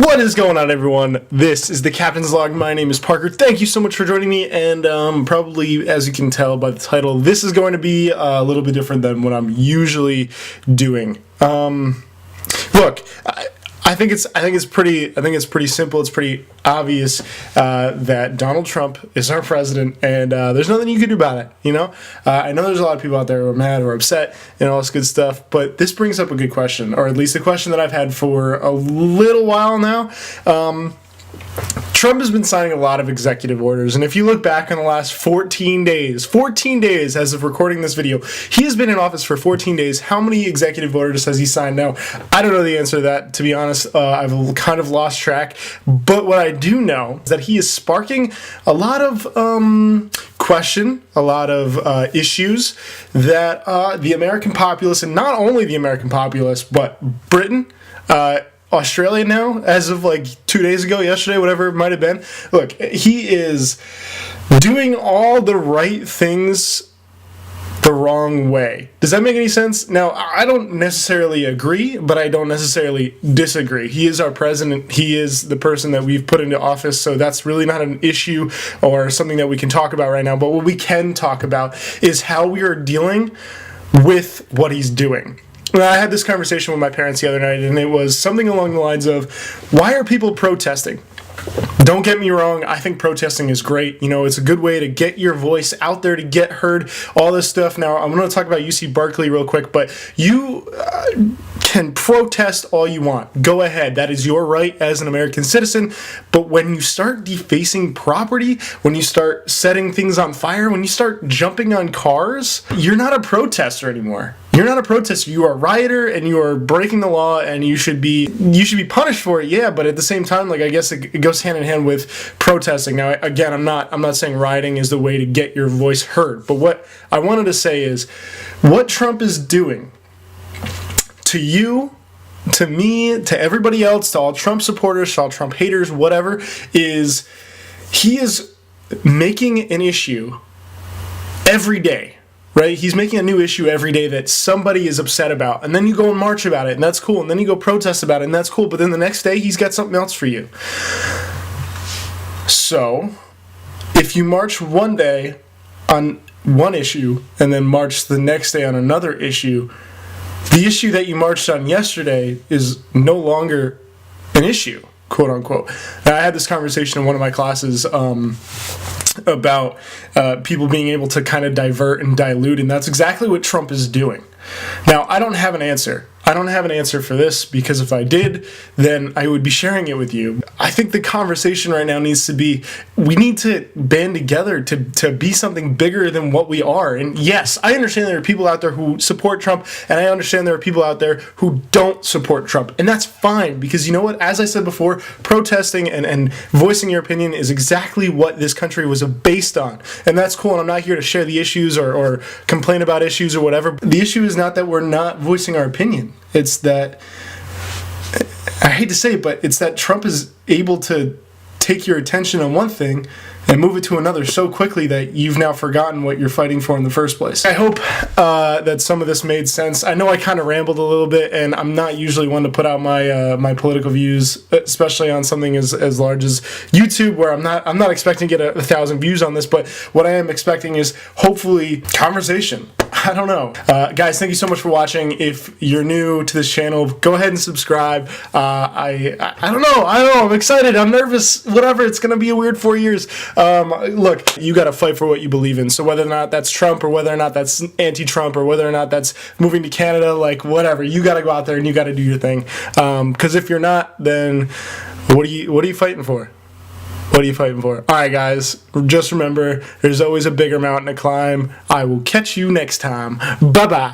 What is going on, everyone? This is the Captain's Log. My name is Parker. Thank you so much for joining me, and probably, as you can tell by the title, this is going to be a little bit different than what I'm usually doing. Look, I think it's pretty simple. It's pretty obvious that Donald Trump is our president, and there's nothing you can do about it. You know, I know there's a lot of people out there who are mad or upset and all this good stuff, but this brings up a good question, or at least a question that I've had for a little while now. Trump has been signing a lot of executive orders, and if you look back on the last 14 days as of recording this video, he has been in office for 14 days. How many executive orders has he signed now? I don't know the answer to that, to be honest. I've kind of lost track, but what I do know is that he is sparking a lot of question, a lot of issues that the American populace, and not only the American populace, but Britain, Australia now, as of like 2 days ago, yesterday, whatever it might have been. Look, he is doing all the right things the wrong way. Does that make any sense? Now, I don't necessarily agree, but I don't necessarily disagree. He is our president. He is the person that we've put into office, so that's really not an issue or something that we can talk about right now. But what we can talk about is how we are dealing with what he's doing. I had this conversation with my parents the other night, and it was something along the lines of, why are people protesting? Don't get me wrong, I think protesting is great. You know, it's a good way to get your voice out there, to get heard, all this stuff. Now, I'm going to talk about UC Berkeley real quick, but you can protest all you want. Go ahead. That is your right as an American citizen. But when you start defacing property, when you start setting things on fire, when you start jumping on cars, you're not a protester anymore. You're not a protester. You are a rioter, and you are breaking the law, and you should be punished for it. Yeah, but at the same time, like, I guess it goes hand in hand with protesting. Now, again, I'm not saying rioting is the way to get your voice heard. But what I wanted to say is, what Trump is doing to you, to me, to everybody else, to all Trump supporters, to all Trump haters, whatever, is he is making an issue every day. Right? He's making a new issue every day that somebody is upset about. And then you go and march about it, and that's cool. And then you go protest about it, and that's cool. But then the next day, he's got something else for you. So, if you march one day on one issue, and then march the next day on another issue, the issue that you marched on yesterday is no longer an issue, quote unquote. Now, I had this conversation in one of my classes, about people being able to kind of divert and dilute, and that's exactly what Trump is doing. Now, I don't have an answer. I don't have an answer for this, because if I did, then I would be sharing it with you. I think the conversation right now needs to be, we need to band together to be something bigger than what we are. And yes, I understand there are people out there who support Trump, and I understand there are people out there who don't support Trump. And that's fine, because you know what? As I said before, protesting and voicing your opinion is exactly what this country was based on. And that's cool, and I'm not here to share the issues or complain about issues or whatever. The issue is not that we're not voicing our opinion. It's that, I hate to say it, but it's that Trump is able to take your attention on one thing and move it to another so quickly that you've now forgotten what you're fighting for in the first place. I hope that some of this made sense. I know I kind of rambled a little bit, and I'm not usually one to put out my my political views, especially on something as large as YouTube, where I'm not expecting to get 1,000 views on this, but what I am expecting is hopefully conversation. I don't know. Guys, thank you so much for watching. If you're new to this channel, go ahead and subscribe. I don't know. I'm excited. I'm nervous. Whatever. It's going to be a weird 4 years. Look, you got to fight for what you believe in. So whether or not that's Trump, or whether or not that's anti-Trump, or whether or not that's moving to Canada, like whatever, you got to go out there and you got to do your thing. Because if you're not, then what are you fighting for? What are you fighting for? Alright guys, just remember, there's always a bigger mountain to climb. I will catch you next time. Bye-bye.